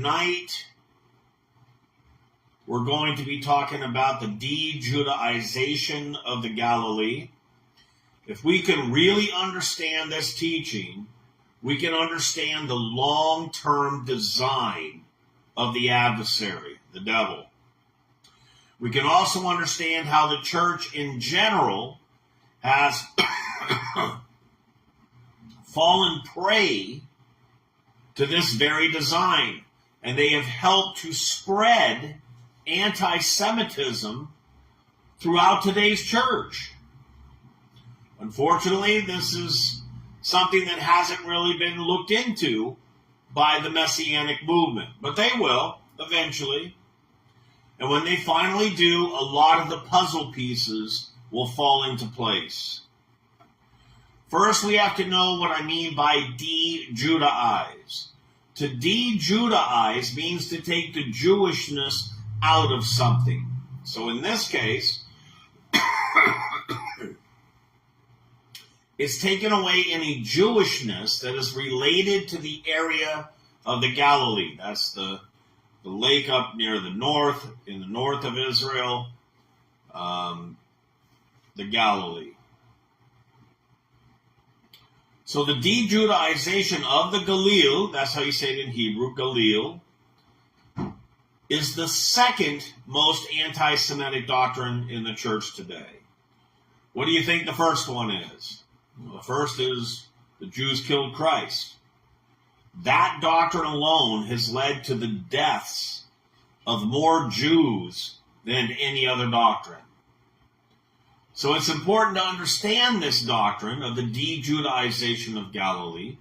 tonight we're going to be talking about the Dejudaization of the Galilee. If we can really understand this teaching, we can understand the long-term design of the adversary, the devil. We can also understand how the church in general has fallen prey to this very design, and they have helped to spread anti-Semitism throughout today's church. Unfortunately, this is something that hasn't really been looked into by the Messianic movement, but they will eventually. And when they finally do, a lot of the puzzle pieces will fall into place. First, we have to know what I mean by de-Judaize. To de-Judaize means to take the Jewishness out of something. So in this case, it's taken away any Jewishness that is related to the area of the Galilee. That's the lake up near the north, in the north of Israel, the Galilee. So the de-Judaization of the Galil, that's how you say it in Hebrew, Galil, is the second most anti-Semitic doctrine in the church today. What do you think the first one is? Well, the first is the Jews killed Christ. That doctrine alone has led to the deaths of more Jews than any other doctrine. So it's important to understand this doctrine of the de-Judaization of Galilee,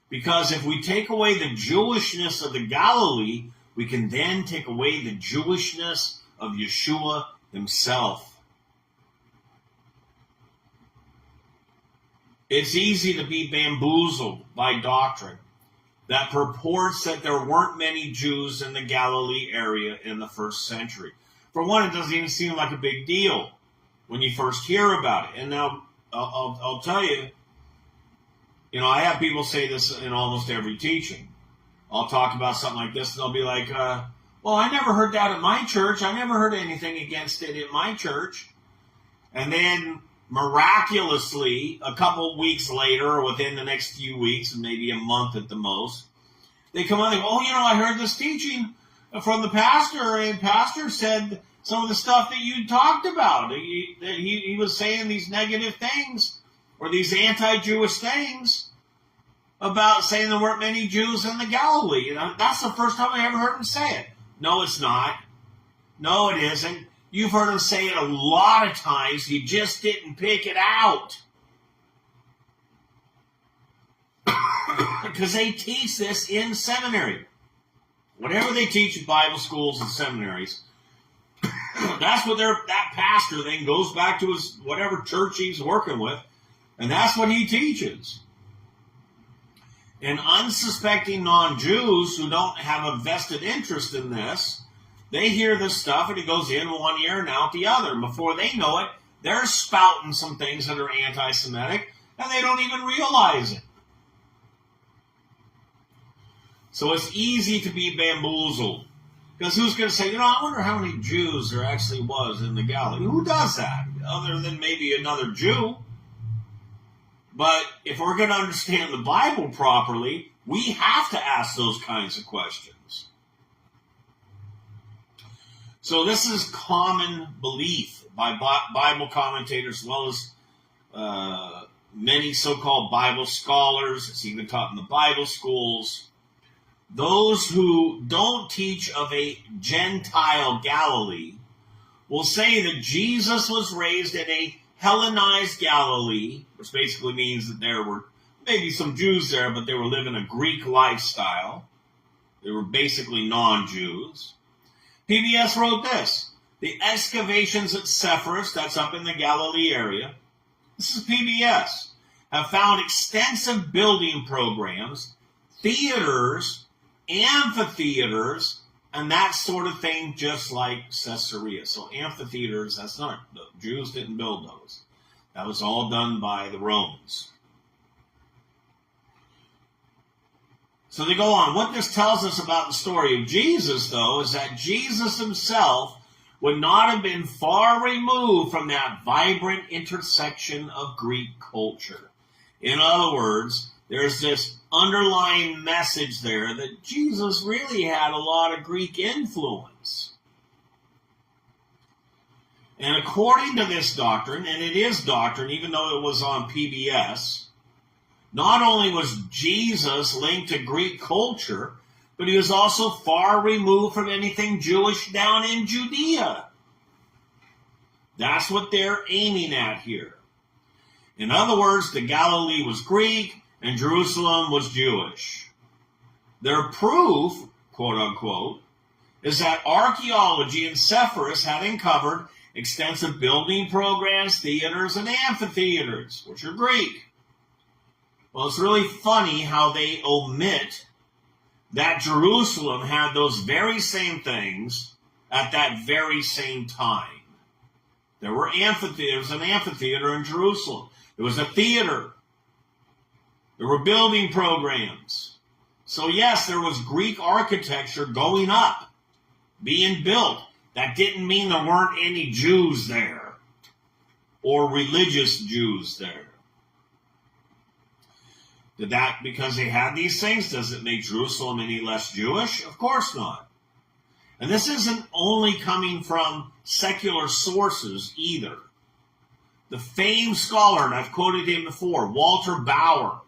because if we take away the Jewishness of the Galilee, we can then take away the Jewishness of Yeshua himself. It's easy to be bamboozled by doctrine that purports that there weren't many Jews in the Galilee area in the first century. For one, it doesn't even seem like a big deal when you first hear about it. And now, I'll tell you, I have people say this in almost every teaching. I'll talk about something like this, and they'll be like, well, I never heard that at my church. I never heard anything against it at my church. And then, miraculously, a couple weeks later, or within the next few weeks, maybe a month at the most, they come on and go, oh, I heard this teaching from the pastor, and pastor said some of the stuff that you talked about. He was saying these negative things, or these anti-Jewish things, about saying there weren't many Jews in the Galilee. That's the first time I ever heard him say it. No, it's not. No, it isn't. You've heard him say it a lot of times. You just didn't pick it out. Because they teach this in seminary. Whatever they teach in Bible schools and seminaries, that's what that pastor then goes back to his whatever church he's working with, and that's what he teaches. And unsuspecting non-Jews who don't have a vested interest in this, they hear this stuff and it goes in one ear and out the other. And before they know it, they're spouting some things that are anti-Semitic and they don't even realize it. So it's easy to be bamboozled. Because who's going to say, I wonder how many Jews there actually was in the Galilee? Who does that? Other than maybe another Jew. But if we're going to understand the Bible properly, we have to ask those kinds of questions. So this is common belief by Bible commentators as well as many so-called Bible scholars. It's even taught in the Bible schools. Those who don't teach of a Gentile Galilee will say that Jesus was raised in a Hellenized Galilee, which basically means that there were maybe some Jews there, but they were living a Greek lifestyle. They were basically non-Jews. PBS wrote this: the excavations at Sepphoris, that's up in the Galilee area, this is PBS, have found extensive building programs, theaters, amphitheaters, and that sort of thing, just like Caesarea. So amphitheaters, the Jews didn't build those. That was all done by the Romans. So they go on. What this tells us about the story of Jesus, though, is that Jesus himself would not have been far removed from that vibrant intersection of Greek culture. In other words, there's this underlying message there that Jesus really had a lot of Greek influence. And according to this doctrine, and it is doctrine, even though it was on PBS, not only was Jesus linked to Greek culture, but he was also far removed from anything Jewish down in Judea. That's what they're aiming at here. In other words, the Galilee was Greek and Jerusalem was Jewish. Their proof, quote unquote, is that archaeology and Sepphoris had uncovered extensive building programs, theaters, and amphitheaters, which are Greek. Well, it's really funny how they omit that Jerusalem had those very same things at that very same time. There were amphitheaters, an amphitheater in Jerusalem. There was a theater. There were building programs. So yes, there was Greek architecture going up, being built. That didn't mean there weren't any Jews there or religious Jews there. Did that, because they had these things, does it make Jerusalem any less Jewish? Of course not. And this isn't only coming from secular sources either. The famed scholar, and I've quoted him before, Walter Bauer,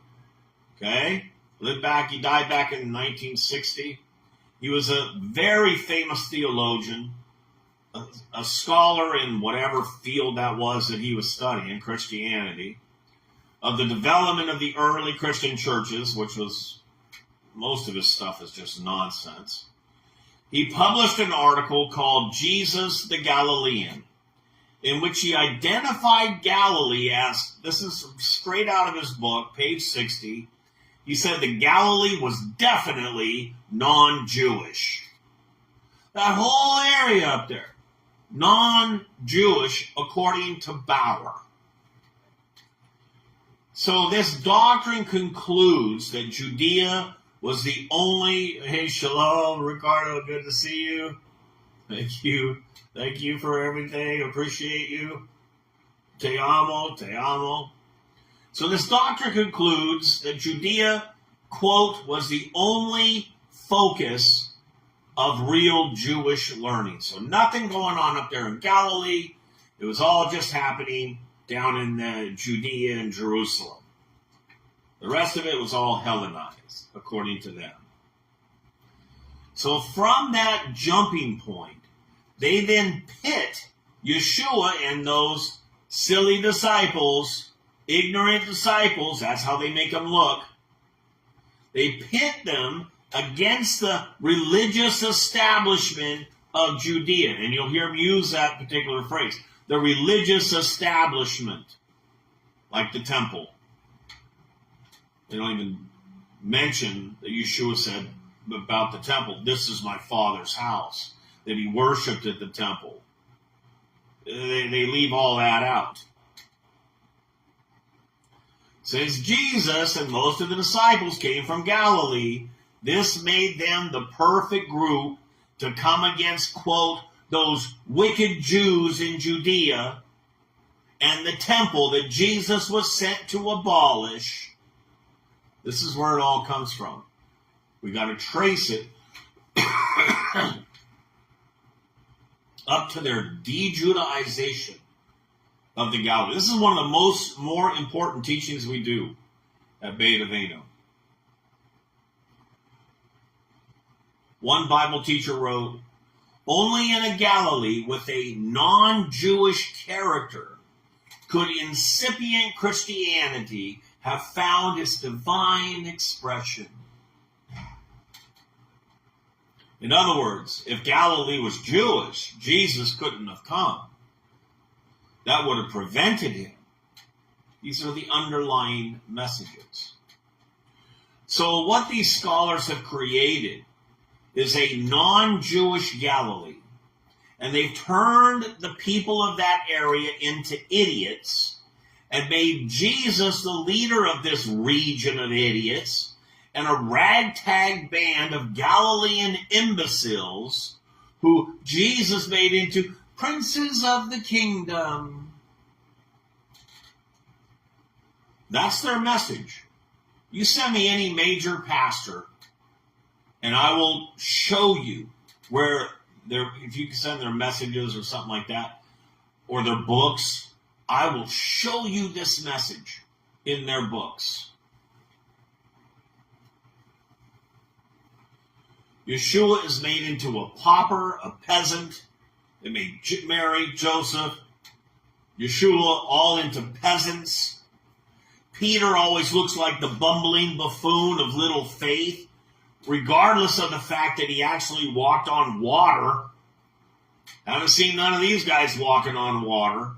okay? He died back in 1960. He was a very famous theologian, a scholar in whatever field that was that he was studying, Christianity, of the development of the early Christian churches, which was, most of his stuff is just nonsense. He published an article called Jesus the Galilean, in which he identified Galilee as, this is straight out of his book, page 60, he said the Galilee was definitely non-Jewish. That whole area up there, non-Jewish, according to Bauer. So this doctrine concludes that Judea was the only, hey, shalom, Ricardo, good to see you. Thank you. Thank you for everything. Appreciate you. Te amo, te amo. So this doctrine concludes that Judea, quote, was the only focus of real Jewish learning. So nothing going on up there in Galilee. It was all just happening down in Judea and Jerusalem. The rest of it was all Hellenized, according to them. So from that jumping point, they then pit Yeshua and those silly disciples, ignorant disciples, that's how they make them look. They pit them against the religious establishment of Judea. And you'll hear them use that particular phrase. The religious establishment, like the temple. They don't even mention that Yeshua said about the temple, this is my Father's house, that he worshipped at the temple. They leave all that out. Since Jesus and most of the disciples came from Galilee, this made them the perfect group to come against, quote, those wicked Jews in Judea and the temple that Jesus was sent to abolish. This is where it all comes from. We got to trace it up to their Dejudaization of the Galilee. This is one of the more important teachings we do at Beit Aveinu. One Bible teacher wrote, only in a Galilee with a non-Jewish character could incipient Christianity have found its divine expression. In other words, if Galilee was Jewish, Jesus couldn't have come. That would have prevented him. These are the underlying messages. So what these scholars have created is a non-Jewish Galilee. And they've turned the people of that area into idiots and made Jesus the leader of this region of idiots and a ragtag band of Galilean imbeciles who Jesus made into princes of the kingdom. That's their message. You send me any major pastor, and I will show you where if you can send their messages or something like that, or their books, I will show you this message in their books. Yeshua is made into a pauper, a peasant. They made Mary, Joseph, Yeshua all into peasants. Peter always looks like the bumbling buffoon of little faith, regardless of the fact that he actually walked on water. I haven't seen none of these guys walking on water.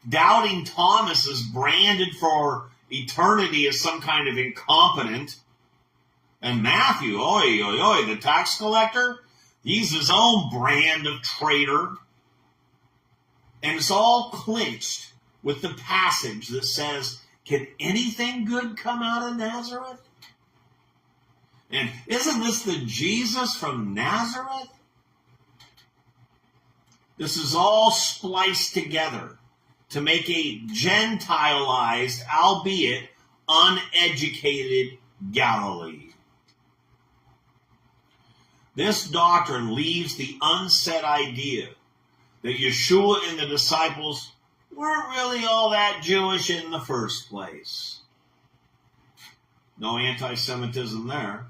Doubting Thomas is branded for eternity as some kind of incompetent. And Matthew, the tax collector, he's his own brand of traitor. And it's all clinched with the passage that says, can anything good come out of Nazareth? And isn't this the Jesus from Nazareth? This is all spliced together to make a Gentilized, albeit uneducated, Galilee. This doctrine leaves the unsaid idea that Yeshua and the disciples weren't really all that Jewish in the first place. No anti-Semitism there.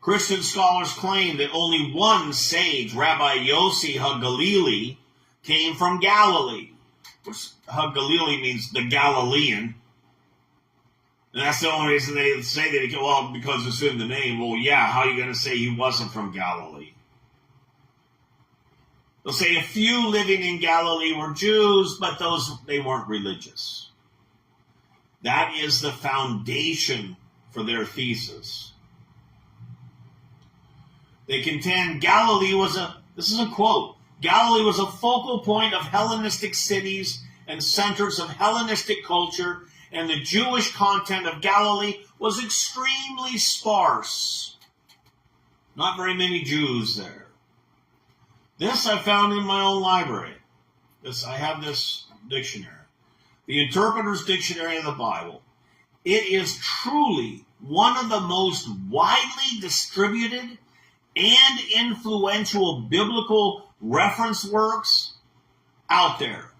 Christian scholars claim that only one sage, Rabbi Yossi HaGalilee, came from Galilee. Which HaGalilee means the Galilean. And that's the only reason they say that, well, because it's in the name. Well, yeah, how are you going to say he wasn't from Galilee? They'll say a few living in Galilee were Jews, but they weren't religious. That is the foundation for their thesis. They contend Galilee this is a quote, Galilee was a focal point of Hellenistic cities and centers of Hellenistic culture, and the Jewish content of Galilee was extremely sparse. Not very many Jews there. This I found in my own library. I have this dictionary. The Interpreter's Dictionary of the Bible. It is truly one of the most widely distributed and influential biblical reference works out there.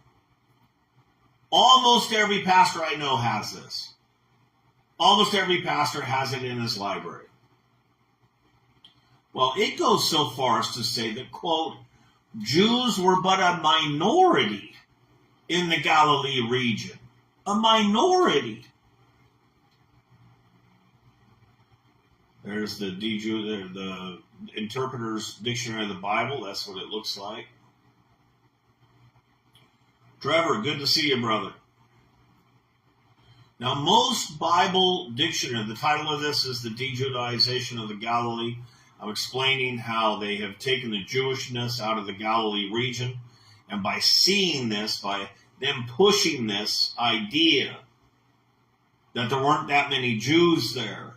Almost every pastor I know has this. Almost every pastor has it in his library. Well, it goes so far as to say that, quote, Jews were but a minority in the Galilee region. A minority. There's the Interpreter's Dictionary of the Bible. That's what it looks like. Trevor, good to see you, brother. Now, most Bible dictionary, the title of this is the Dejudaization of the Galilee. I'm explaining how they have taken the Jewishness out of the Galilee region. And by seeing this, by them pushing this idea that there weren't that many Jews there,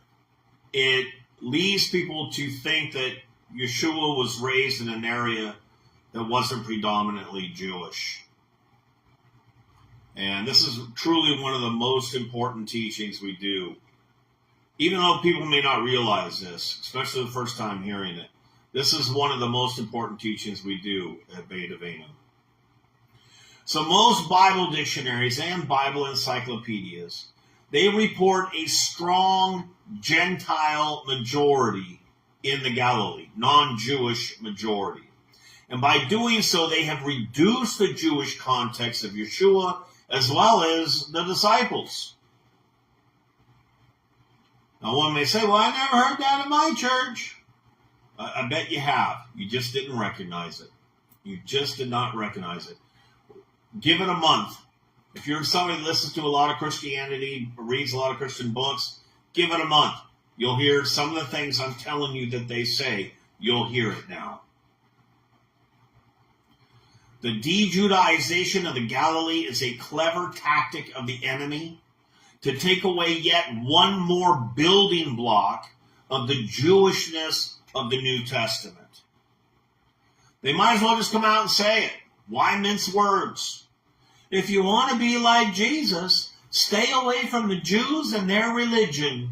it leads people to think that Yeshua was raised in an area that wasn't predominantly Jewish. And this is truly one of the most important teachings we do. Even though people may not realize this, especially the first time hearing it, this is one of the most important teachings we do at Beit Aveinu. So most Bible dictionaries and Bible encyclopedias, they report a strong Gentile majority in the Galilee, non-Jewish majority. And by doing so, they have reduced the Jewish context of Yeshua as well as the disciples. Now one may say, well, I never heard that in my church. I bet you have. You just didn't recognize it. You just did not recognize it. Give it a month. If you're somebody that listens to a lot of Christianity, reads a lot of Christian books, give it a month. You'll hear some of the things I'm telling you that they say. You'll hear it now. The Dejudaization of the Galilee is a clever tactic of the enemy to take away yet one more building block of the Jewishness of the New Testament. They might as well just come out and say it. Why mince words? If you want to be like Jesus, stay away from the Jews and their religion.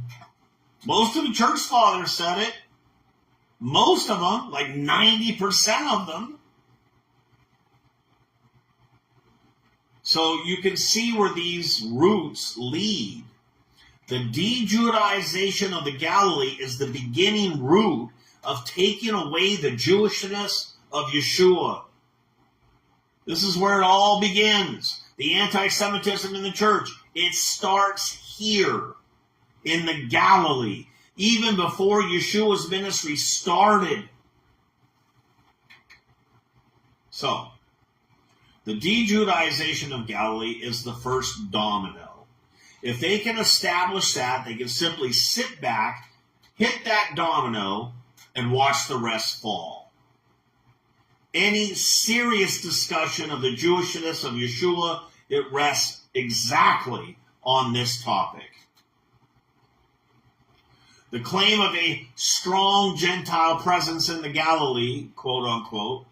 Most of the church fathers said it. Most of them, like 90% of them. So you can see where these roots lead. The Dejudaization of the Galilee is the beginning root of taking away the Jewishness of Yeshua. This is where it all begins. The anti-Semitism in the church. It starts here in the Galilee, even before Yeshua's ministry started. So, the Dejudaization of Galilee is the first domino. If they can establish that, they can simply sit back, hit that domino, and watch the rest fall. Any serious discussion of the Jewishness of Yeshua, it rests exactly on this topic. The claim of a strong Gentile presence in the Galilee, quote unquote,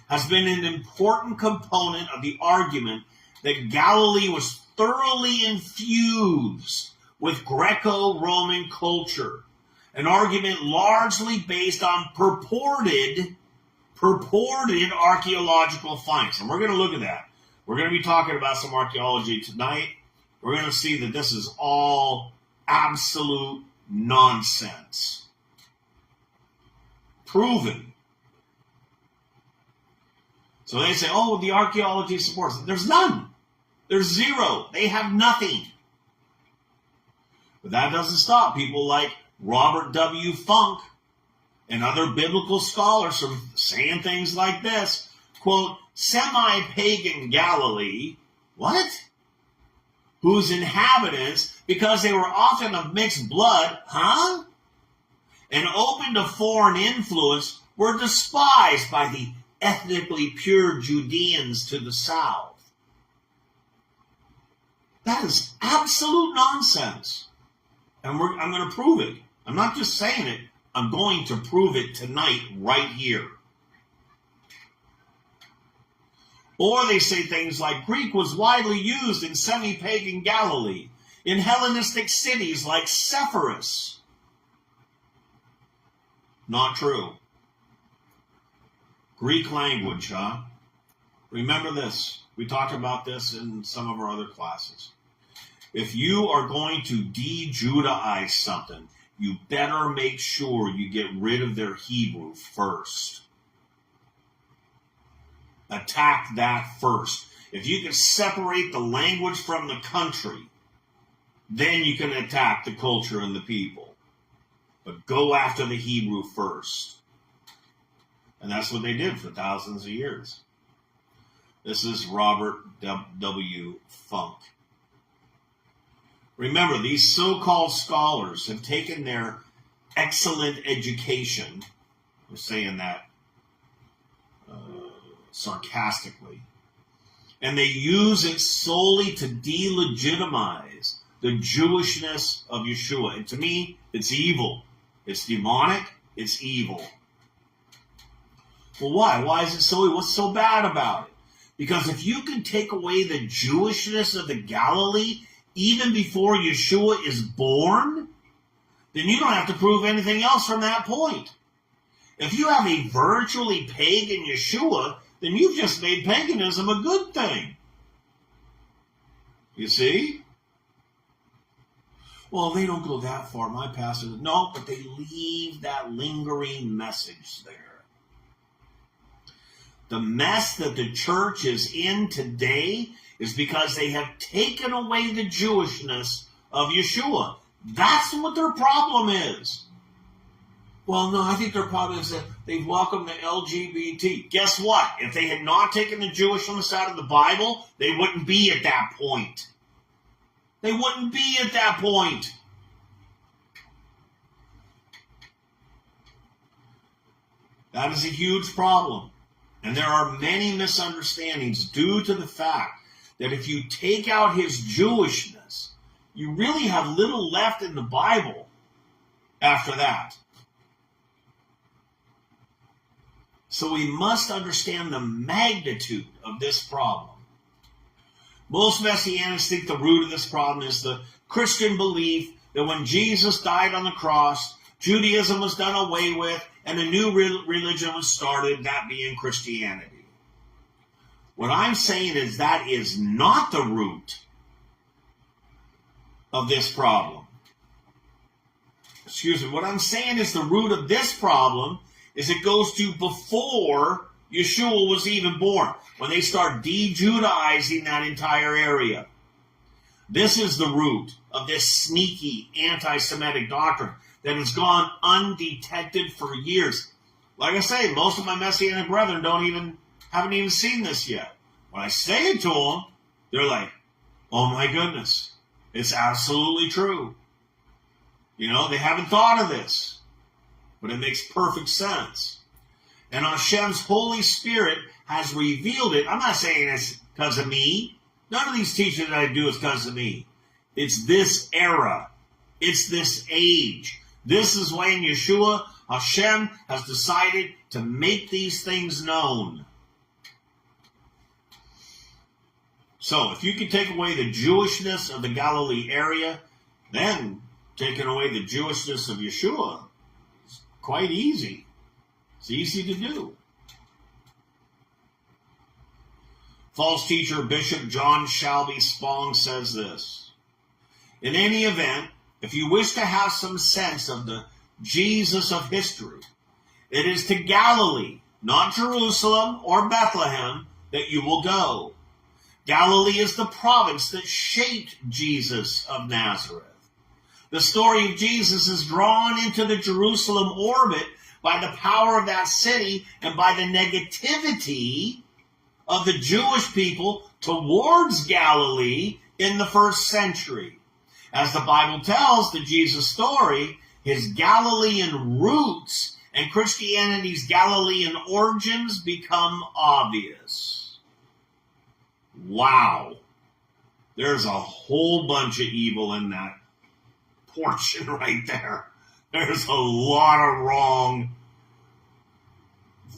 has been an important component of the argument that Galilee was thoroughly infused with Greco-Roman culture, an argument largely based on purported archaeological finds. And we're going to look at that. We're going to be talking about some archaeology tonight. We're going to see that this is all absolute nonsense. Proven. So they say, oh, the archaeology supports it. There's none. There's zero. They have nothing. But that doesn't stop people like Robert W. Funk and other biblical scholars from saying things like this. Quote, semi-pagan Galilee, what? Whose inhabitants, because they were often of mixed blood, and open to foreign influence, were despised by the ethnically pure Judeans to the south. That is absolute nonsense. And I'm going to prove it. I'm not just saying it. I'm going to prove it tonight, right here. Or they say things like Greek was widely used in semi-pagan Galilee, in Hellenistic cities like Sepphoris. Not true. Greek language, huh? Remember this. We talked about this in some of our other classes. If you are going to de-Judaize something, you better make sure you get rid of their Hebrew first. Attack that first. If you can separate the language from the country, then you can attack the culture and the people. But go after the Hebrew first. And that's what they did for thousands of years. This is Robert W. Funk. Remember, these so-called scholars have taken their excellent education, we're saying that sarcastically, and they use it solely to delegitimize the Jewishness of Yeshua. And to me, it's evil. It's demonic. It's evil. Well, why? Why is it so evil? What's so bad about it? Because if you can take away the Jewishness of the Galilee even before Yeshua is born, then you don't have to prove anything else from that point. If you have a virtually pagan Yeshua, then you've just made paganism a good thing. You see? Well, they don't go that far. My pastor, no, but they leave that lingering message there. The mess that the church is in today is because they have taken away the Jewishness of Yeshua. That's what their problem is. Well, no, I think their problem is that they've welcomed the LGBT. Guess what? If they had not taken the Jewishness out of the Bible, they wouldn't be at that point. They wouldn't be at that point. That is a huge problem. And there are many misunderstandings due to the fact that if you take out his Jewishness, you really have little left in the Bible after that. So we must understand the magnitude of this problem. Most Messianics think the root of this problem is the Christian belief that when Jesus died on the cross, Judaism was done away with and a new religion was started, that being Christianity. What I'm saying is that is not the root of this problem. Excuse me. What I'm saying is the root of this problem is it goes to before Yeshua was even born, when they start dejudaizing that entire area. This is the root of this sneaky anti-Semitic doctrine that has gone undetected for years. Like I say, most of my Messianic brethren haven't even seen this yet. When I say it to them, they're like, oh my goodness, it's absolutely true. You know, they haven't thought of this, but it makes perfect sense. And Hashem's Holy Spirit has revealed it. I'm not saying it's because of me. None of these teachings that I do is because of me. It's this era. It's this age. This is when Yeshua, Hashem, has decided to make these things known. So, if you can take away the Jewishness of the Galilee area, then taking away the Jewishness of Yeshua is quite easy. It's easy to do. False teacher Bishop John Shalby Spong says this: in any event, if you wish to have some sense of the Jesus of history, it is to Galilee, not Jerusalem or Bethlehem, that you will go. Galilee is the province that shaped Jesus of Nazareth. The story of Jesus is drawn into the Jerusalem orbit by the power of that city and by the negativity of the Jewish people towards Galilee in the first century. As the Bible tells the Jesus story, his Galilean roots and Christianity's Galilean origins become obvious. Wow. There's a whole bunch of evil in that portion right there. There's a lot of wrong,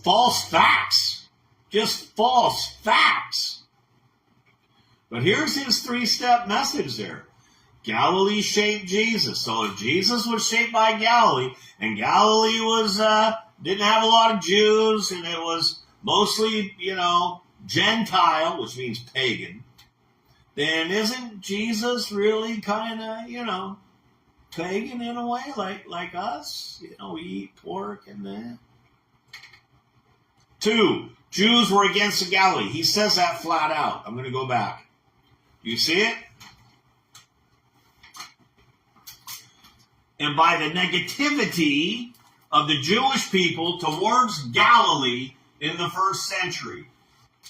false facts. Just false facts. But here's his three-step message there. Galilee shaped Jesus. So if Jesus was shaped by Galilee, and Galilee was didn't have a lot of Jews, and it was mostly, Gentile, which means pagan, then isn't Jesus really kind of, pagan in a way, like us? We eat pork and that. 2, Jews were against the Galilee. He says that flat out. I'm going to go back. You see it? And by the negativity of the Jewish people towards Galilee in the first century,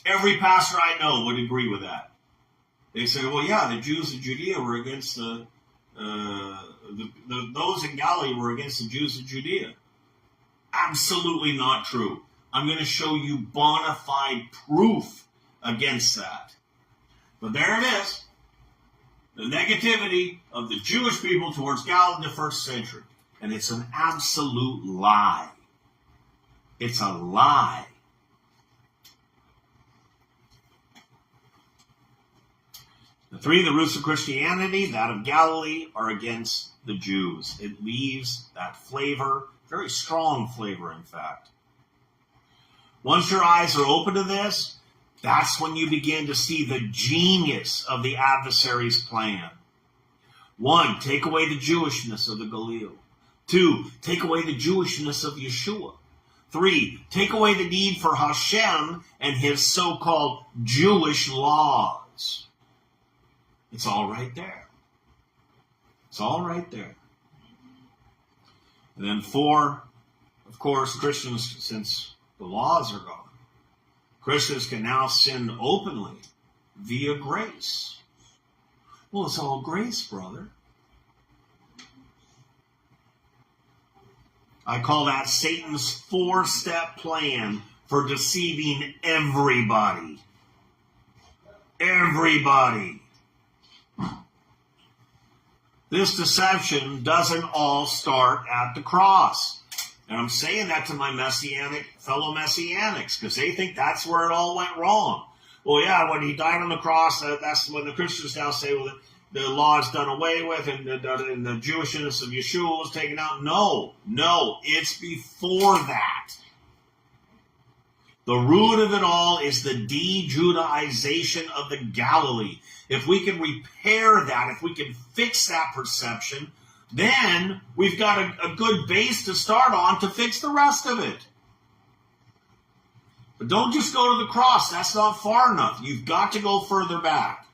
every pastor I know would agree with that. They say, well, yeah, the Jews of Judea were against those in Galilee were against the Jews of Judea. Absolutely not true. I'm going to show you bona fide proof against that. But there it is. The negativity of the Jewish people towards Galilee in the first century. And it's an absolute lie. It's a lie. The 3, the roots of Christianity, that of Galilee, are against the Jews. It leaves that flavor, very strong flavor, in fact. Once your eyes are open to this, that's when you begin to see the genius of the adversary's plan. 1, take away the Jewishness of the Galilee. 2, take away the Jewishness of Yeshua. 3, take away the need for Hashem and his so-called Jewish laws. It's all right there. It's all right there. And then 4, of course, Christians, since the laws are gone, Christians can now sin openly via grace. Well, it's all grace, brother. I call that Satan's 4-step plan for deceiving everybody. Everybody. This deception doesn't all start at the cross. And I'm saying that to my fellow Messianics, because they think that's where it all went wrong. Well, yeah, when he died on the cross, that's when the Christians now say, well, the law is done away with, and the Jewishness of Yeshua was taken out. No, it's before that. The root of it all is the Dejudaization of the Galilee. If we can repair that, if we can fix that perception, then we've got a good base to start on to fix the rest of it. But don't just go to the cross. That's not far enough. You've got to go further back.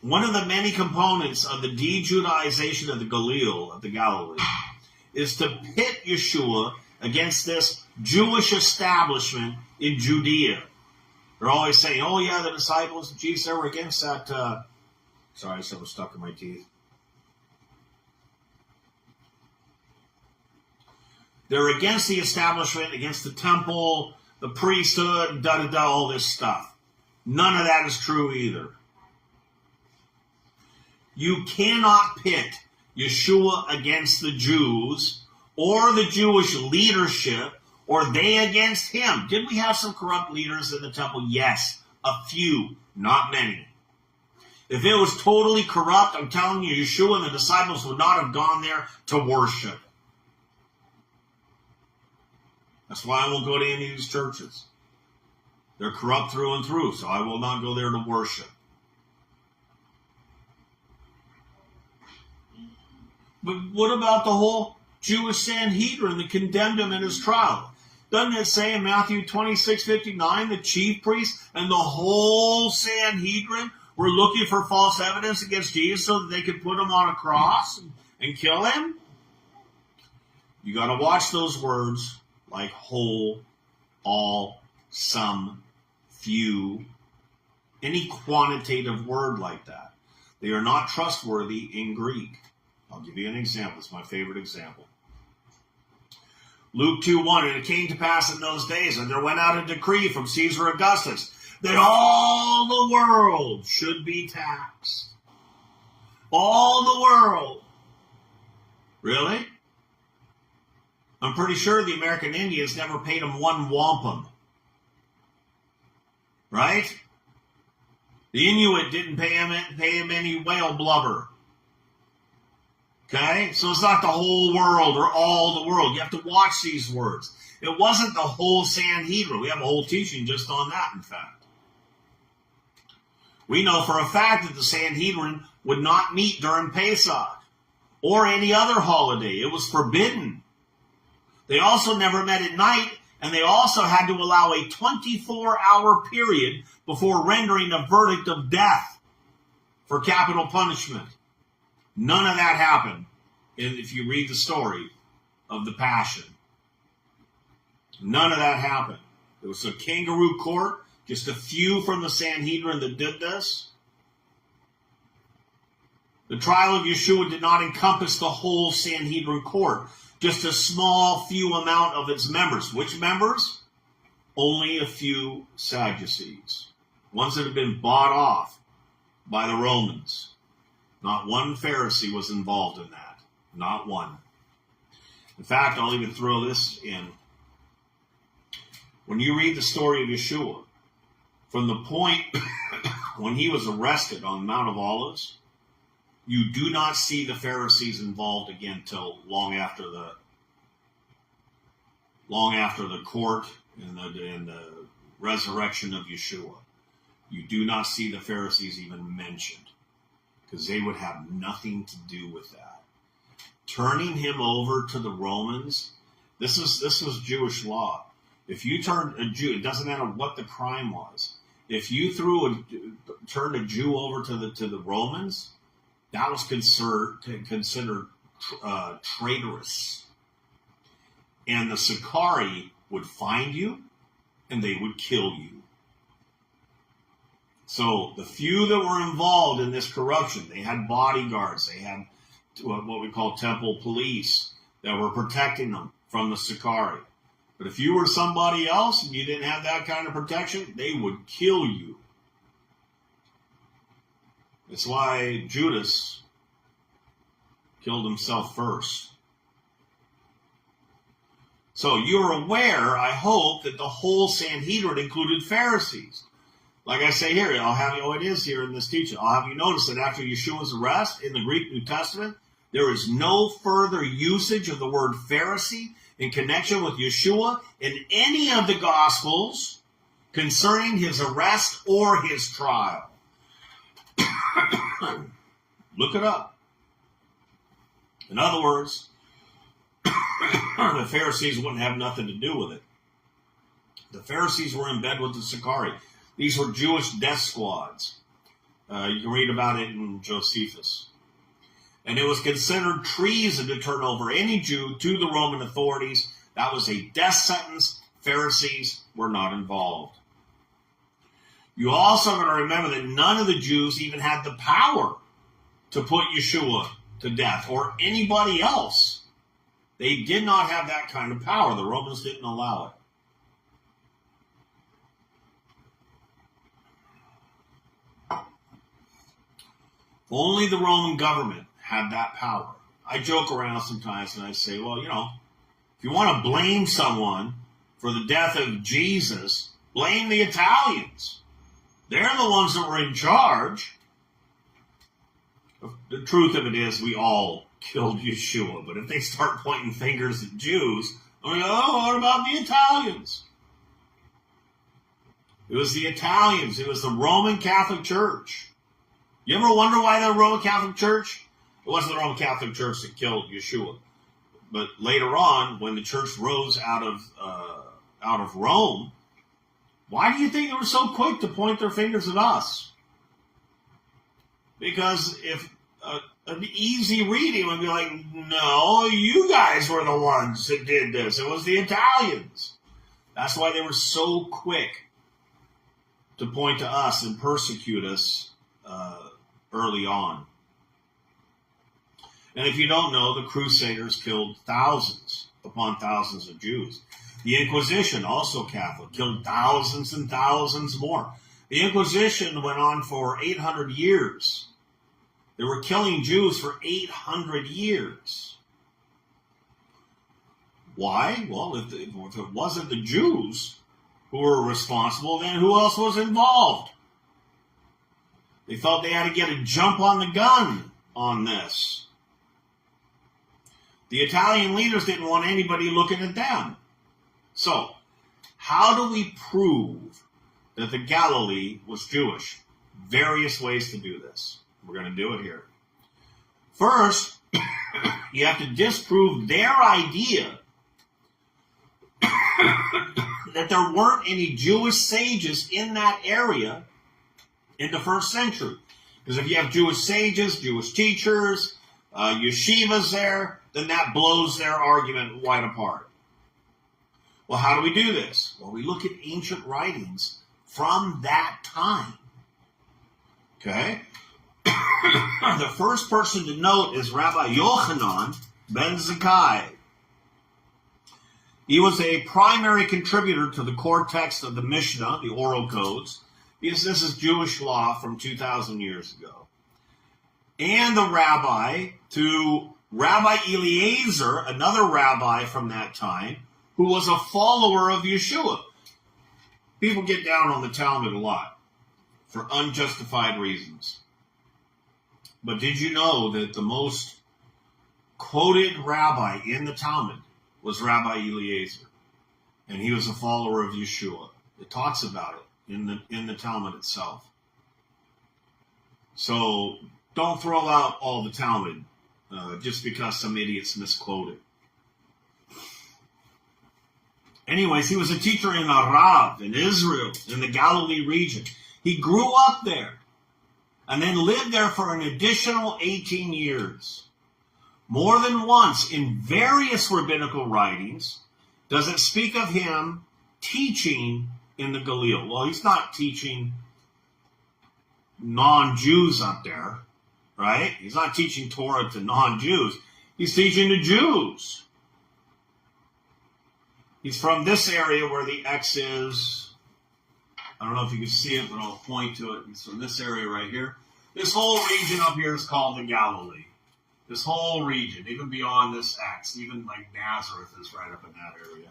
One of the many components of the Dejudaization of the Galilee, is to pit Yeshua against this Jewish establishment in Judea. They're always saying, oh yeah, the disciples of Jesus, they were against that. Sorry, something stuck in my teeth. They're against the establishment, against the temple, the priesthood, all this stuff. None of that is true either. You cannot pit Yeshua against the Jews or the Jewish leadership, or they against him. Did we have some corrupt leaders in the temple? Yes, a few, not many. If it was totally corrupt, I'm telling you, Yeshua and the disciples would not have gone there to worship. That's why I won't go to any of these churches. They're corrupt through and through, so I will not go there to worship. But what about the whole Jewish Sanhedrin that condemned him in his trial? Doesn't it say in Matthew 26:59, the chief priests and the whole Sanhedrin were looking for false evidence against Jesus so that they could put him on a cross and kill him? You got to watch those words like whole, all, some, few, any quantitative word like that. They are not trustworthy in Greek. I'll give you an example. It's my favorite example. Luke 2:1, and it came to pass in those days that there went out a decree from Caesar Augustus that all the world should be taxed. All the world. Really? I'm pretty sure the American Indians never paid him one wampum. Right? The Inuit didn't pay him any whale blubber. Okay? So it's not the whole world or all the world. You have to watch these words. It wasn't the whole Sanhedrin. We have a whole teaching just on that, in fact. We know for a fact that the Sanhedrin would not meet during Pesach or any other holiday. It was forbidden. They also never met at night, and they also had to allow a 24-hour period before rendering a verdict of death for capital punishment. None of that happened if you read the story of the Passion. None of that happened. There was a kangaroo court, just a few from the Sanhedrin that did this. The trial of Yeshua did not encompass the whole Sanhedrin court, just a small few amount of its members. Which members? Only a few Sadducees, ones that had been bought off by the Romans. Not one Pharisee was involved in that. Not one. In fact, I'll even throw this in. When you read the story of Yeshua, from the point when he was arrested on Mount of Olives, you do not see the Pharisees involved again till long after the court and the resurrection of Yeshua. You do not see the Pharisees even mentioned, because they would have nothing to do with that. Turning him over to the Romans, this was Jewish law. If you turned a Jew, it doesn't matter what the crime was. If you turned a Jew over to the Romans, that was considered traitorous. And the Sicarii would find you, and they would kill you. So the few that were involved in this corruption, they had bodyguards, they had what we call temple police that were protecting them from the Sicarii. But if you were somebody else and you didn't have that kind of protection, they would kill you. It's why Judas killed himself first. So you're aware, I hope, that the whole Sanhedrin included Pharisees. Like I say here, it is here in this teaching. I'll have you notice that after Yeshua's arrest in the Greek New Testament, there is no further usage of the word Pharisee in connection with Yeshua in any of the Gospels concerning his arrest or his trial. Look it up. In other words, the Pharisees wouldn't have nothing to do with it. The Pharisees were in bed with the Sicarii. These were Jewish death squads. You can read about it in Josephus. And it was considered treason to turn over any Jew to the Roman authorities. That was a death sentence. Pharisees were not involved. You also got to remember that none of the Jews even had the power to put Yeshua to death or anybody else. They did not have that kind of power. The Romans didn't allow it. Only the Roman government had that power. I joke around sometimes and I say, well, if you want to blame someone for the death of Jesus, blame the Italians. They're the ones that were in charge. The truth of it is we all killed Yeshua. But if they start pointing fingers at Jews, I'm like, oh, what about the Italians? It was the Italians. It was the Roman Catholic Church. You ever wonder why the Roman Catholic Church? It wasn't the Roman Catholic Church that killed Yeshua. But later on, when the church rose out of Rome, why do you think they were so quick to point their fingers at us? Because if an easy reading would be like, no, you guys were the ones that did this. It was the Italians. That's why they were so quick to point to us and persecute us early on. And if you don't know, the Crusaders killed thousands upon thousands of Jews. The Inquisition, also Catholic, killed thousands and thousands more. The Inquisition went on for 800 years. They were killing Jews for 800 years. Why? Well, if it wasn't the Jews who were responsible, then who else was involved? They thought they had to get a jump on the gun on this. The Italian leaders didn't want anybody looking at them. So, how do we prove that the Galilee was Jewish? Various ways to do this. We're going to do it here. First, you have to disprove their idea that there weren't any Jewish sages in that area in the first century. Because if you have Jewish sages, Jewish teachers, yeshivas there, then that blows their argument wide apart. Well, how do we do this? Well, we look at ancient writings from that time. Okay? The first person to note is Rabbi Yochanan ben Zakkai. He was a primary contributor to the core text of the Mishnah, the oral codes, because this is Jewish law from 2,000 years ago. And the rabbi to Rabbi Eliezer, another rabbi from that time, who was a follower of Yeshua. People get down on the Talmud a lot for unjustified reasons. But did you know that the most quoted rabbi in the Talmud was Rabbi Eliezer? And he was a follower of Yeshua. It talks about it in the Talmud itself. So don't throw out all the Talmud just because some idiots misquote it. Anyways, he was a teacher in Arab, in Israel, in the Galilee region. He grew up there and then lived there for an additional 18 years. More than once in various rabbinical writings does it speak of him teaching in the Galilee. Well, he's not teaching non-Jews up there, right? He's not teaching Torah to non-Jews. He's teaching to Jews. He's from this area where the X is. I don't know if you can see it, but I'll point to it. He's from this area right here. This whole region up here is called the Galilee. This whole region, even beyond this X, even like Nazareth is right up in that area.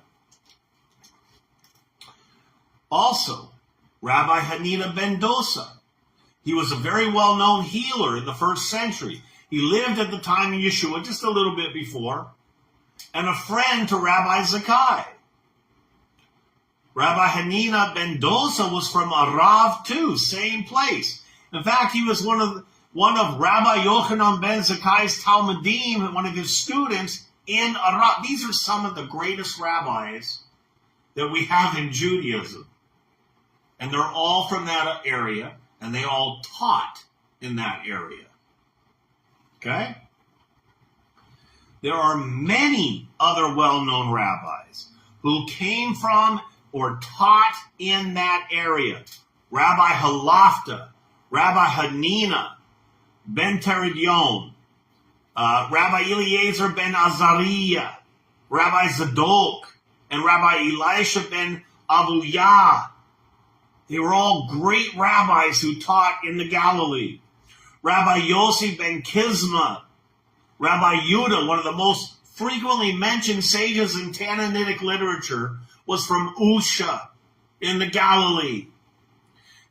Also, Rabbi Hanina ben Dosa. He was a very well-known healer in the first century. He lived at the time of Yeshua, just a little bit before, and a friend to Rabbi Zakkai. Rabbi Hanina ben Dosa was from Arav too, same place. In fact, he was one of Rabbi Yochanan ben Zakkai's Talmudim, one of his students in Arav. These are some of the greatest rabbis that we have in Judaism. And they're all from that area, and they all taught in that area. Okay? There are many other well-known rabbis who came from or taught in that area. Rabbi Halafta, Rabbi Hanina, Ben Teridyon, Rabbi Eliezer ben Azariah, Rabbi Zadok, and Rabbi Elisha ben Abuyah. They were all great rabbis who taught in the Galilee. Rabbi Yossi ben Kizma, Rabbi Yudah, one of the most frequently mentioned sages in Tannaitic literature, was from Usha in the Galilee.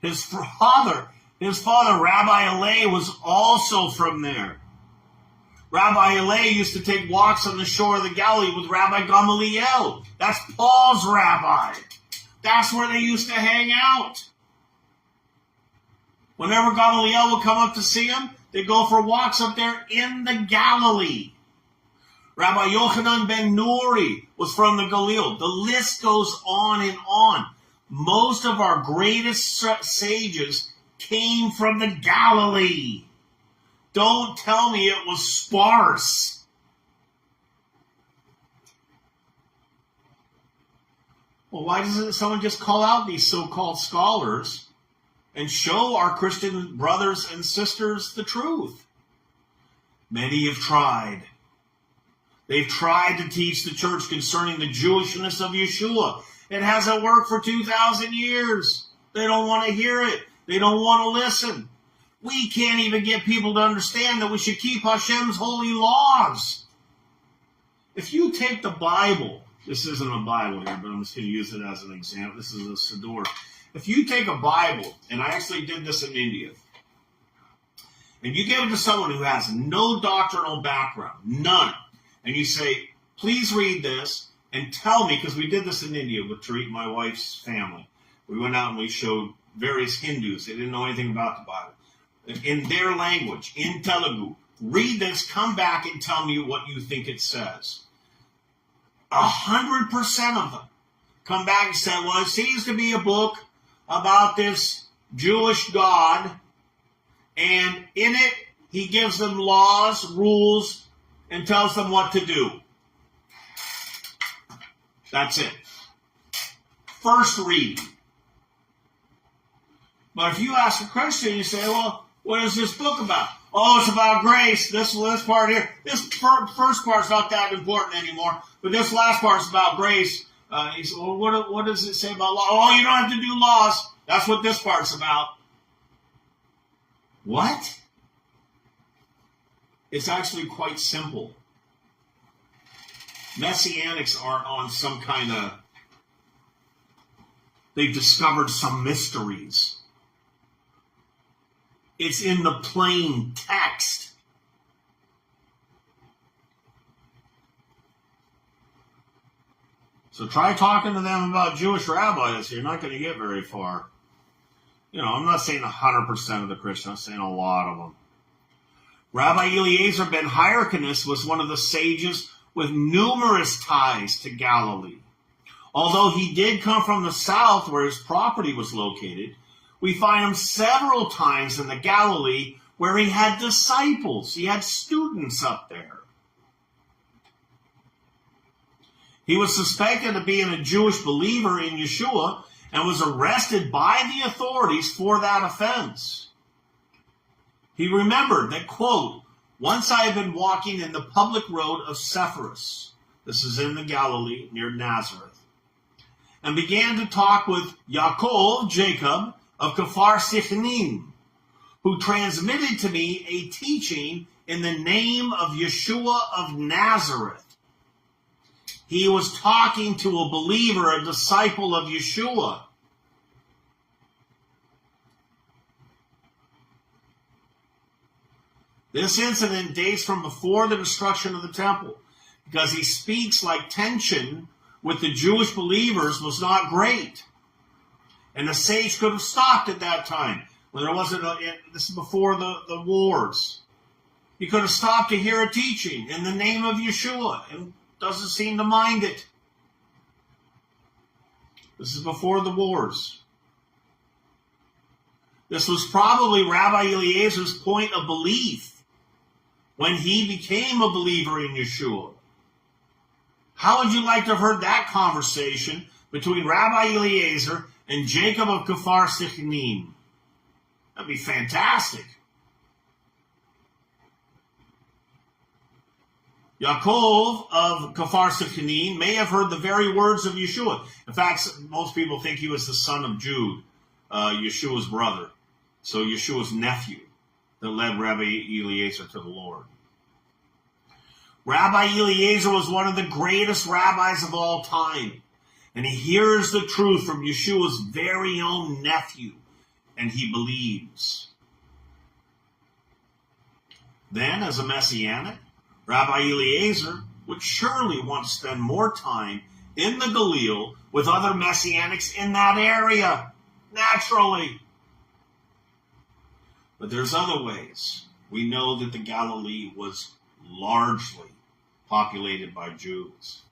His father, Rabbi Eleh, was also from there. Rabbi Eleh used to take walks on the shore of the Galilee with Rabbi Gamaliel. That's Paul's rabbi. That's where they used to hang out. Whenever Gamaliel would come up to see him, they'd go for walks up there in the Galilee. Rabbi Yochanan ben Nuri was from the Galil. The list goes on and on. Most of our greatest sages came from the Galilee. Don't tell me it was sparse. Well, why doesn't someone just call out these so-called scholars and show our Christian brothers and sisters the truth? Many have tried. They've tried to teach the church concerning the Jewishness of Yeshua. It hasn't worked for 2,000 years. They don't want to hear it. They don't want to listen. We can't even get people to understand that we should keep Hashem's holy laws. If you take the Bible, this isn't a Bible here, but I'm just going to use it as an example. This is a Siddur. If you take a Bible, and I actually did this in India, and you give it to someone who has no doctrinal background, none, and you say, please read this and tell me, because we did this in India with Tariq, my wife's family. We went out and we showed various Hindus. They didn't know anything about the Bible. In their language, in Telugu, read this, come back and tell me what you think it says. 100% of them come back and say, well, it seems to be a book about this Jewish God, and in it, he gives them laws, rules, and tells them what to do. That's it. First reading. But if you ask a Christian, you say, well, what is this book about? Oh, it's about grace. This part here. This first part's not that important anymore. But this last part's about grace. He said, well, what does it say about law? Oh, you don't have to do laws. That's what this part's about. What? It's actually quite simple. Messianics aren't on some kind of... They've discovered some mysteries. It's in the plain text. So try talking to them about Jewish rabbis. You're not going to get very far. You know, I'm not saying 100% of the Christians. I'm saying a lot of them. Rabbi Eliezer ben Hyrcanus was one of the sages with numerous ties to Galilee. Although he did come from the south where his property was located, we find him several times in the Galilee where he had disciples. He had students up there. He was suspected of being a Jewish believer in Yeshua and was arrested by the authorities for that offense. He remembered that, quote, once I had been walking in the public road of Sepphoris, this is in the Galilee near Nazareth, and began to talk with Yaakov, Jacob, of Kfar Sichnim, who transmitted to me a teaching in the name of Yeshua of Nazareth. He was talking to a believer, a disciple of Yeshua. This incident dates from before the destruction of the temple, because he speaks like tension with the Jewish believers was not great. And the sage could have stopped at that time. When there wasn't this is before the wars. He could have stopped to hear a teaching in the name of Yeshua and doesn't seem to mind it. This is before the wars. This was probably Rabbi Eliezer's point of belief when he became a believer in Yeshua. How would you like to have heard that conversation between Rabbi Eliezer and Jacob of Kfar Sichnim? That'd be fantastic. Yaakov of Kfar Sichnim may have heard the very words of Yeshua. In fact, most people think he was the son of Jude, Yeshua's brother. So Yeshua's nephew that led Rabbi Eliezer to the Lord. Rabbi Eliezer was one of the greatest rabbis of all time. And he hears the truth from Yeshua's very own nephew. And he believes. Then, as a Messianic, Rabbi Eliezer would surely want to spend more time in the Galilee with other Messianics in that area, naturally. But there's other ways. We know that the Galilee was largely populated by Jews.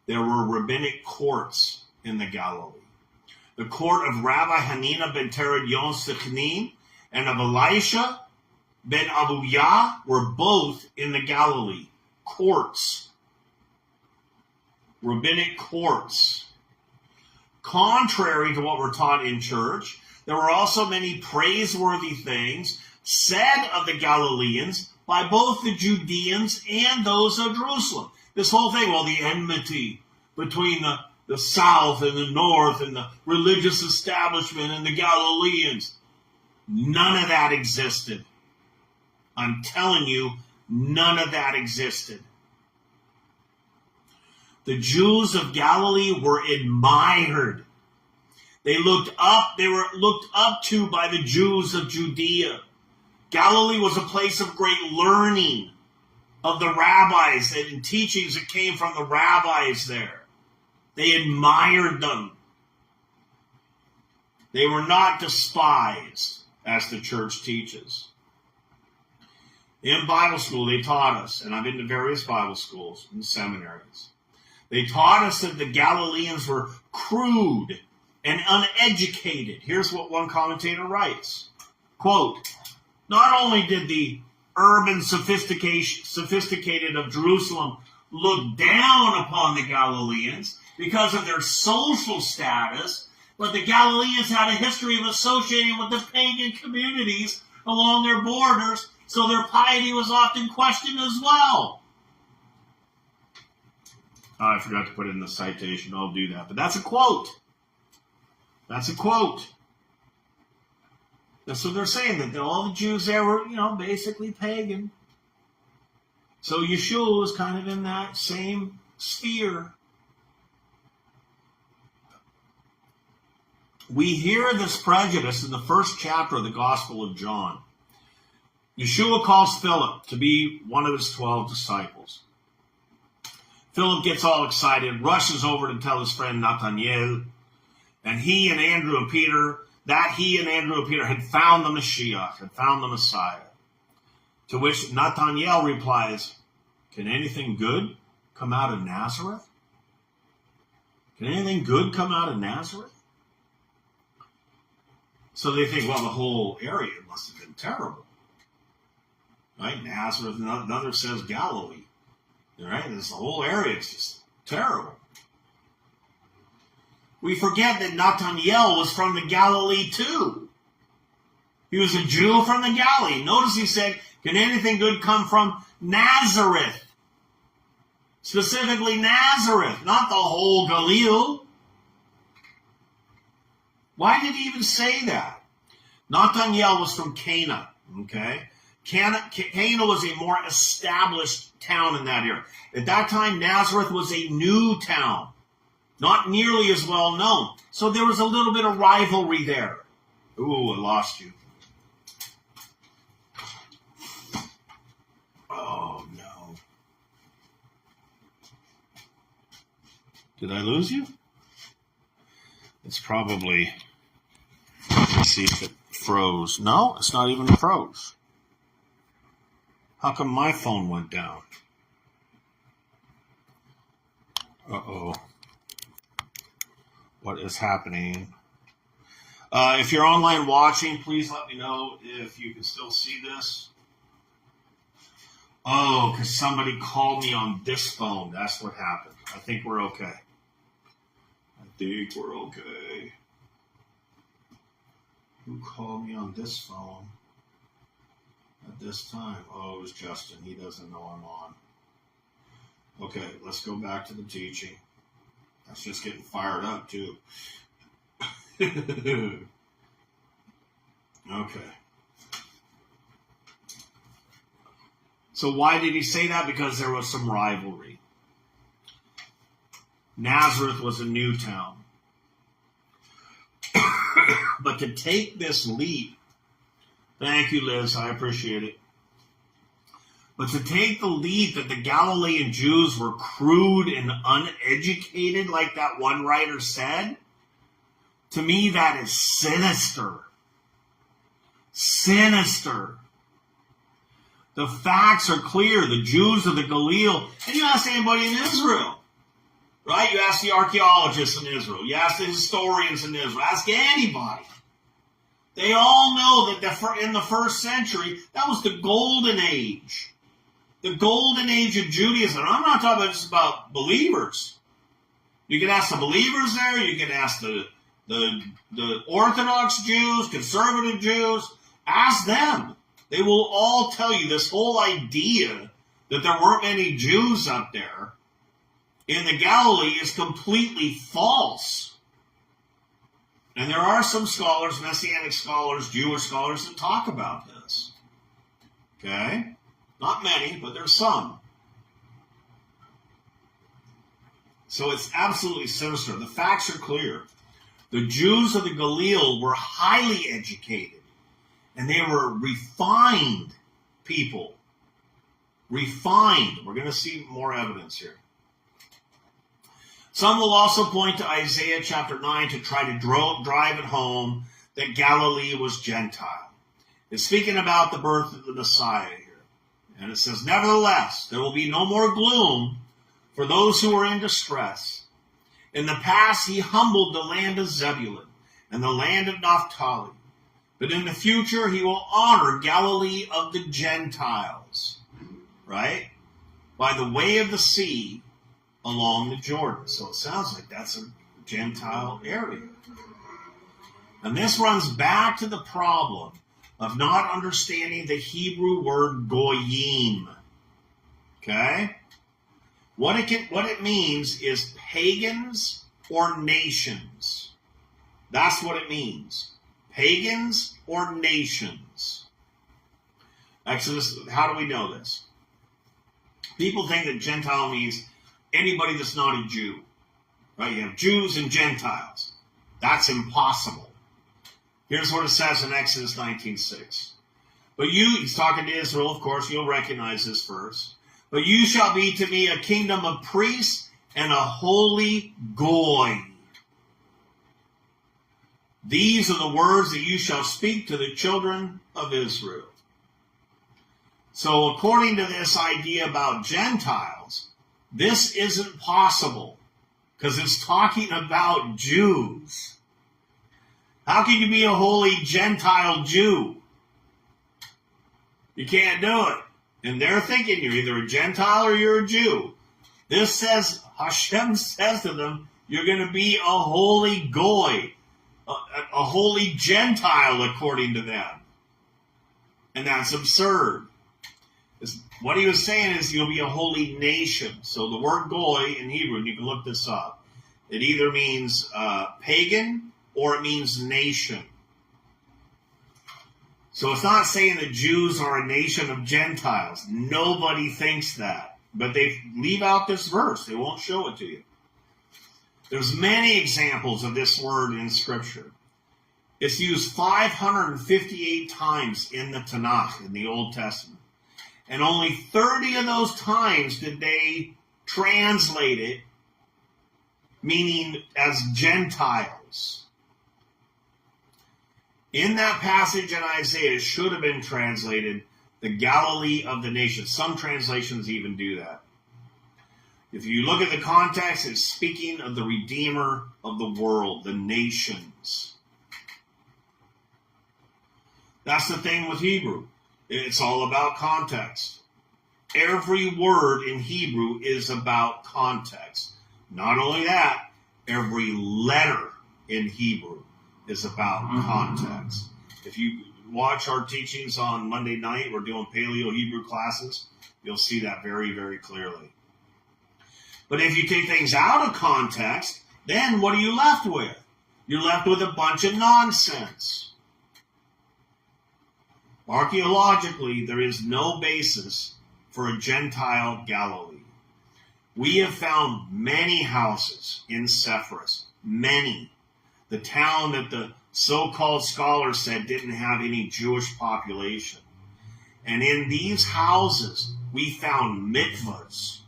There were rabbinic courts in the Galilee. The court of Rabbi Hanina ben Teradyon Sichnin and of Elisha ben Abuyah were both in the Galilee. Courts. Rabbinic courts. Contrary to what we're taught in church, there were also many praiseworthy things said of the Galileans by both the Judeans and those of Jerusalem. This whole thing, well, the enmity between the south and the north and the religious establishment and the Galileans. None of that existed. I'm telling you, none of that existed. The Jews of Galilee were admired. They were looked up to by the Jews of Judea. Galilee was a place of great learning of the rabbis and teachings that came from the rabbis there. They admired them. They were not despised, as the church teaches. In Bible school, they taught us, and I've been to various Bible schools and seminaries, they taught us that the Galileans were crude and uneducated. Here's what one commentator writes. Quote, not only did the urban sophisticated of Jerusalem look down upon the Galileans because of their social status, but the Galileans had a history of associating with the pagan communities along their borders, so their piety was often questioned as well. Oh, I forgot to put it in the citation. I'll do that. But that's a quote. That's a quote. That's what they're saying, that all the Jews there were, basically pagan. So Yeshua was kind of in that same sphere. We hear this prejudice in the first chapter of the Gospel of John. Yeshua calls Philip to be one of his 12 disciples. Philip gets all excited, rushes over to tell his friend Nathanael, and he and Andrew and Peter had found the Mashiach, had found the Messiah. To which Nathanael replies, can anything good come out of Nazareth? Can anything good come out of Nazareth? So they think, well, the whole area must have been terrible. Right? Nazareth, another says Galilee. Right? This whole area is just terrible. We forget that Nathanael was from the Galilee too. He was a Jew from the Galilee. Notice he said, can anything good come from Nazareth? Specifically Nazareth, not the whole Galilee. Why did he even say that? Nathanael was from Cana, Okay? Cana was a more established town in that area. At that time, Nazareth was a new town, not nearly as well known. So there was a little bit of rivalry there. Ooh, I lost you. Oh, no. Did I lose you? It's probably... Let's see if it froze. No, it's not even froze. How come my phone went down? Uh-oh. What is happening? If you're online watching, please let me know if you can still see this. Oh, because somebody called me on this phone. That's what happened. I think we're okay. Who called me on this phone at this time? Oh, it was Justin. He doesn't know I'm on. Okay, let's go back to the teaching. That's just getting fired up, too. Okay. So why did he say that? Because there was some rivalry. Nazareth was a new town. But to take this leap, thank you, Liz, I appreciate it. But to take the leap that the Galilean Jews were crude and uneducated, like that one writer said, to me that is sinister. Sinister. The facts are clear. The Jews of the Galilee, and you ask anybody in Israel, right? You ask the archaeologists in Israel. You ask the historians in Israel. Ask anybody. They all know that in the first century, that was the golden age. The golden age of Judaism. I'm not talking just about believers. You can ask the believers there. You can ask the Orthodox Jews, conservative Jews. Ask them. They will all tell you this whole idea that there weren't many Jews up there in the Galilee is completely false. And there are some scholars, Messianic scholars, Jewish scholars, that talk about this. Okay? Not many, but there's some. So it's absolutely sinister. The facts are clear. The Jews of the Galilee were highly educated, and they were refined people. Refined. We're going to see more evidence here. Some will also point to Isaiah chapter 9 to try to drive it home that Galilee was Gentile. It's speaking about the birth of the Messiah here. And it says, nevertheless, there will be no more gloom for those who are in distress. In the past, he humbled the land of Zebulun and the land of Naphtali. But in the future, he will honor Galilee of the Gentiles, right? By the way of the sea along the Jordan. So it sounds like that's a Gentile area. And this runs back to the problem of not understanding the Hebrew word goyim. Okay? What it means is pagans or nations. That's what it means. Pagans or nations. Exodus, how do we know this? People think that Gentile means anybody that's not a Jew. Right? You have Jews and Gentiles. That's impossible. Here's what it says in Exodus 19:6. But he's talking to Israel, of course, you'll recognize this verse. But you shall be to me a kingdom of priests and a holy goy. These are the words that you shall speak to the children of Israel. So according to this idea about Gentiles, this isn't possible because it's talking about Jews. How can you be a holy Gentile Jew? You can't do it. And they're thinking you're either a Gentile or you're a Jew. This says, Hashem says to them, you're going to be a holy goy, a holy Gentile according to them. And that's absurd. What he was saying is you'll be a holy nation. So the word goy in Hebrew, and you can look this up, it either means pagan or it means nation. So it's not saying that Jews are a nation of Gentiles. Nobody thinks that. But they leave out this verse. They won't show it to you. There's many examples of this word in Scripture. It's used 558 times in the Tanakh, in the Old Testament. And only 30 of those times did they translate it, meaning as Gentiles. In that passage in Isaiah, it should have been translated, the Galilee of the nations. Some translations even do that. If you look at the context, it's speaking of the Redeemer of the world, the nations. That's the thing with Hebrew. It's all about context. Every word in Hebrew is about context. Not only that, every letter in Hebrew is about context. If you watch our teachings on Monday night, we're doing Paleo Hebrew classes, you'll see that very, very clearly. But if you take things out of context, then what are you left with? You're left with a bunch of nonsense. Archaeologically, there is no basis for a Gentile Galilee. We have found many houses in Sepphoris, many. The town that the so-called scholars said didn't have any Jewish population. And in these houses, we found mikvahs.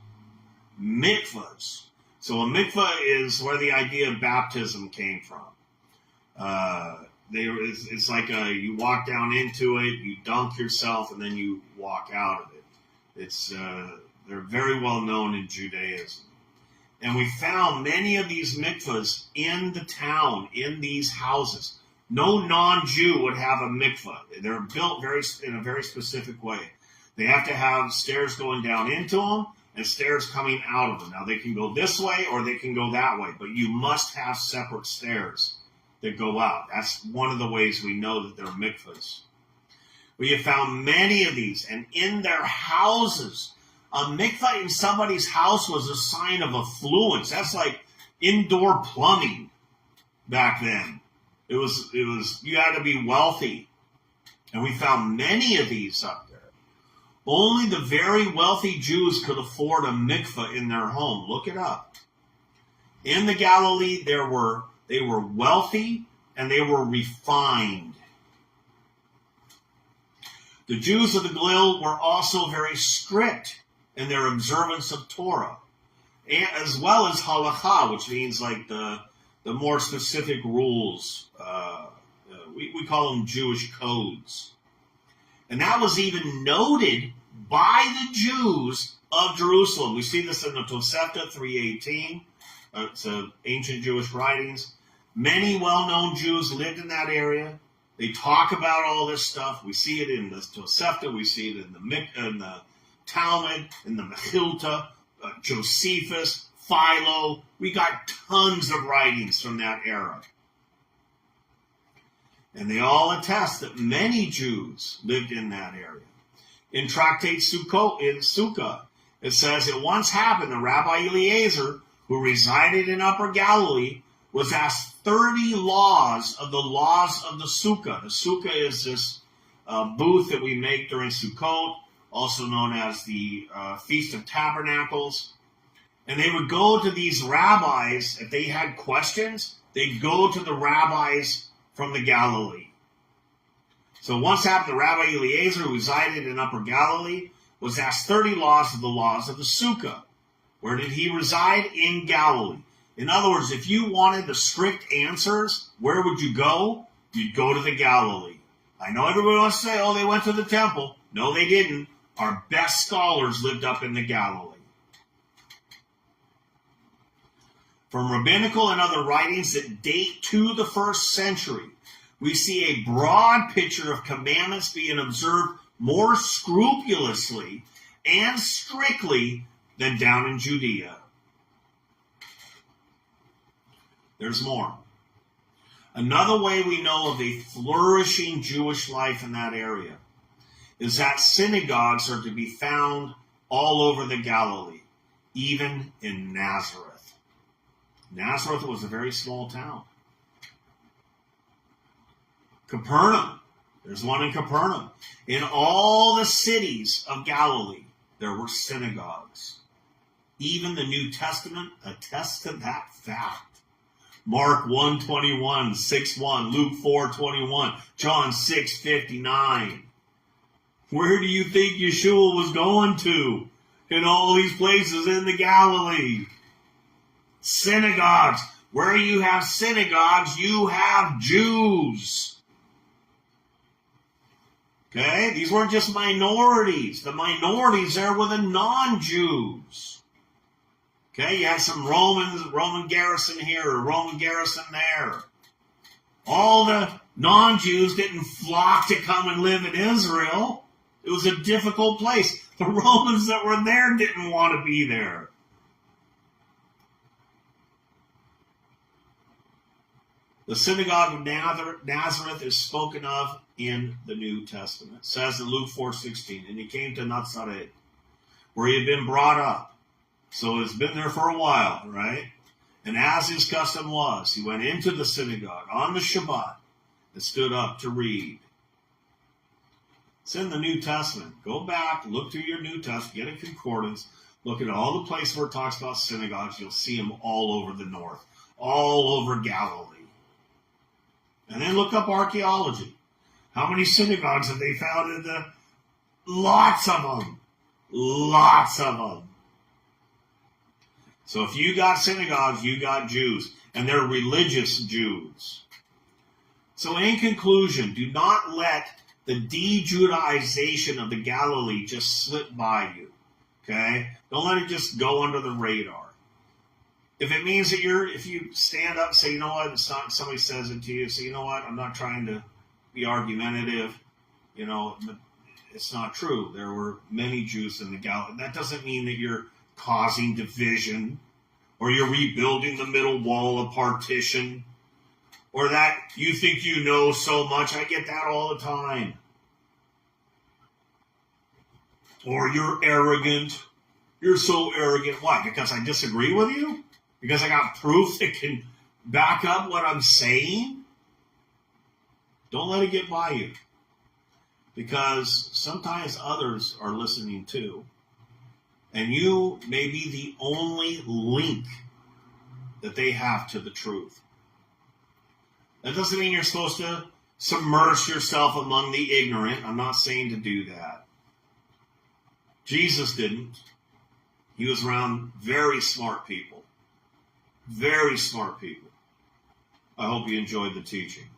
Mikvahs. So a mikvah is where the idea of baptism came from. It's like you walk down into it, you dunk yourself, and then you walk out of it. They're very well known in Judaism. And we found many of these mikvahs in the town, in these houses. No non-Jew would have a mikvah. They're built in a very specific way. They have to have stairs going down into them and stairs coming out of them. Now, they can go this way or they can go that way, but you must have separate stairs that go out. That's one of the ways we know that they're mikvahs. We have found many of these, and in their houses, a mikvah in somebody's house was a sign of affluence. That's like indoor plumbing back then. It was you had to be wealthy. And we found many of these up there. Only the very wealthy Jews could afford a mikvah in their home. Look it up. In the Galilee, they were wealthy and they were refined. The Jews of the Galilee were also very strict in their observance of Torah, as well as halakha, which means like the more specific rules. We call them Jewish codes. And that was even noted by the Jews of Jerusalem. We see this in the Tosefta 3:18. It's ancient Jewish writings. Many well-known Jews lived in that area. They talk about all this stuff. We see it in the Tosefta. We see it in the Talmud, in the Mechilta, Josephus, Philo. We got tons of writings from that era. And they all attest that many Jews lived in that area. In Tractate Sukkah, it says, it once happened that Rabbi Eliezer, who resided in Upper Galilee, was asked 30 laws of the Sukkah. The Sukkah is this booth that we make during Sukkot, also known as the Feast of Tabernacles. And they would go to these rabbis. If they had questions, they'd go to the rabbis from the Galilee. So once happened, the Rabbi Eliezer, who resided in Upper Galilee, was asked 30 laws of the Sukkah. Where did he reside? In Galilee. In other words, if you wanted the strict answers, where would you go? You'd go to the Galilee. I know everybody wants to say, oh, they went to the temple. No, they didn't. Our best scholars lived up in the Galilee. From rabbinical and other writings that date to the 1st century, we see a broad picture of commandments being observed more scrupulously and strictly than down in Judea. There's more. Another way we know of a flourishing Jewish life in that area is that synagogues are to be found all over the Galilee, even in Nazareth. Nazareth was a very small town. Capernaum There's one in Capernaum. In all the cities of Galilee, there were synagogues. Even the New Testament attests to that fact. Mark 1:21, 6:1, Luke 4:21, John 6:59. Where do you think Yeshua was going to in all these places in the Galilee? Synagogues. Where you have synagogues, you have Jews. Okay? These weren't just minorities. The minorities there were the non-Jews. Okay? You had some Roman garrison here, or Roman garrison there. All the non-Jews didn't flock to come and live in Israel. It was a difficult place. The Romans that were there didn't want to be there. The synagogue of Nazareth is spoken of in the New Testament. It says in Luke 4:16, and he came to Nazareth, where he had been brought up. So it's been there for a while, right? And as his custom was, he went into the synagogue on the Shabbat and stood up to read. It's in the New Testament. Go back, look through your New Testament, get a concordance, look at all the places where it talks about synagogues. You'll see them all over the north, all over Galilee. And then look up archaeology. How many synagogues have they found in the... Lots of them. Lots of them. So if you got synagogues, you got Jews. And they're religious Jews. So in conclusion, do not let the Dejudaization of the Galilee just slip by you. Okay? Don't let it just go under the radar. If it means that if you stand up and say, you know what, it's not, somebody says it to you, say, you know what, I'm not trying to be argumentative, it's not true. There were many Jews in the Galilee. That doesn't mean that you're causing division, or you're rebuilding the middle wall of partition, or that you think you know so much. I get that all the time. Or you're arrogant. You're so arrogant. Why? Because I disagree with you? Because I got proof that can back up what I'm saying? Don't let it get by you. Because sometimes others are listening too. And you may be the only link that they have to the truth. That doesn't mean you're supposed to submerge yourself among the ignorant. I'm not saying to do that. Jesus didn't. He was around very smart people. Very smart people. I hope you enjoyed the teaching.